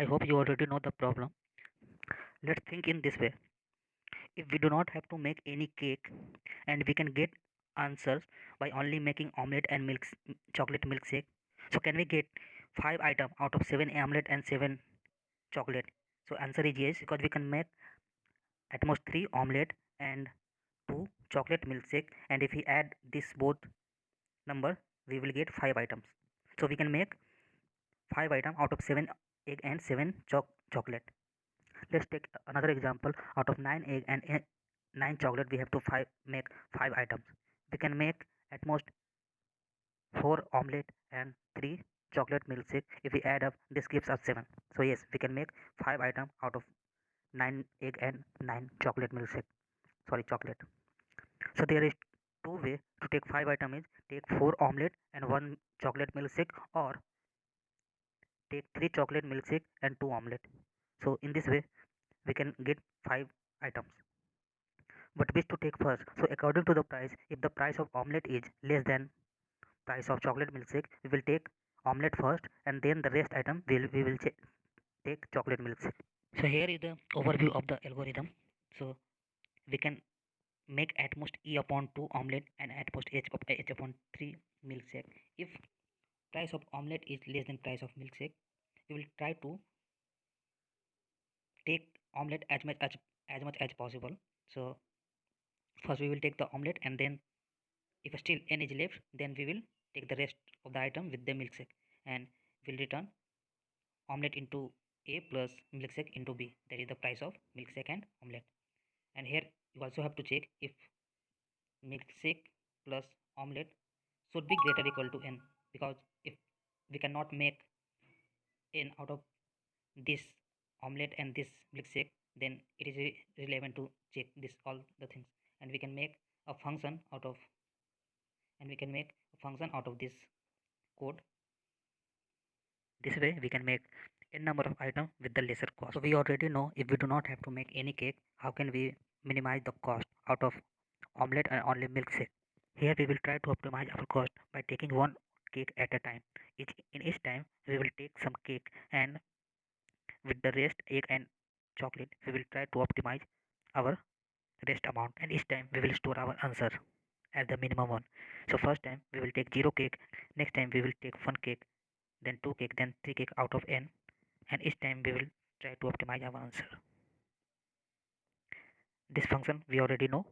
I hope you already know the problem. Let's think in this way. If we do not have to make any cake and we can get answers by only making omelette and chocolate milkshake, so can we get 5 items out of 7 omelette and 7 chocolate? So answer is yes, because we can make at most 3 omelette and 2 chocolate milkshake, and if we add this both number we will get 5 items. So we can make 5 items out of 7 egg and 7 chocolate. Let's take another example. Out of 9 egg and 9 chocolate, we have to make 5 items. We can make at most 4 omelette and 3 chocolate milkshake. If we add up, this gives us 7. So yes, we can make 5 items out of 9 egg and 9 chocolate milkshake. Sorry, chocolate. So there is two way to take 5 items: is take 4 omelette and 1 chocolate milkshake, or take 3 chocolate milkshake and 2 omelette. So in this way, we can get 5 items. But which to take first? So according to the price, if the price of omelette is less than price of chocolate milkshake, we will take omelette first, and then the rest item we will take chocolate milkshake. So here is the overview of the algorithm. So we can make at most E upon 2 omelette and at most H upon 3 milkshake. If price of omelette is less than price of milkshake, we will try to take omelette as much as possible. So first we will take the omelette, and then if still n is left, then we will take the rest of the item with the milkshake, and we'll return omelette into A plus milkshake into B. That is the price of milkshake and omelette. And here you also have to check if milkshake plus omelette should be greater equal to n, because if we cannot make n out of this omelette and this milkshake, then it is relevant to check this all the things, and we can make a function out of this code. This way we can make n number of items with the lesser cost. So we already know, if we do not have to make any cake, how can we minimize the cost out of omelette and only milkshake? Here we will try to optimize our cost by taking one cake at a time. In each time we will take some cake, and with the rest egg and chocolate we will try to optimize our rest amount, and each time we will store our answer as the minimum one. So first time we will take 0 cake, next time we will take 1 cake, then 2 cake, then 3 cake out of n, and each time we will try to optimize our answer. This function we already know.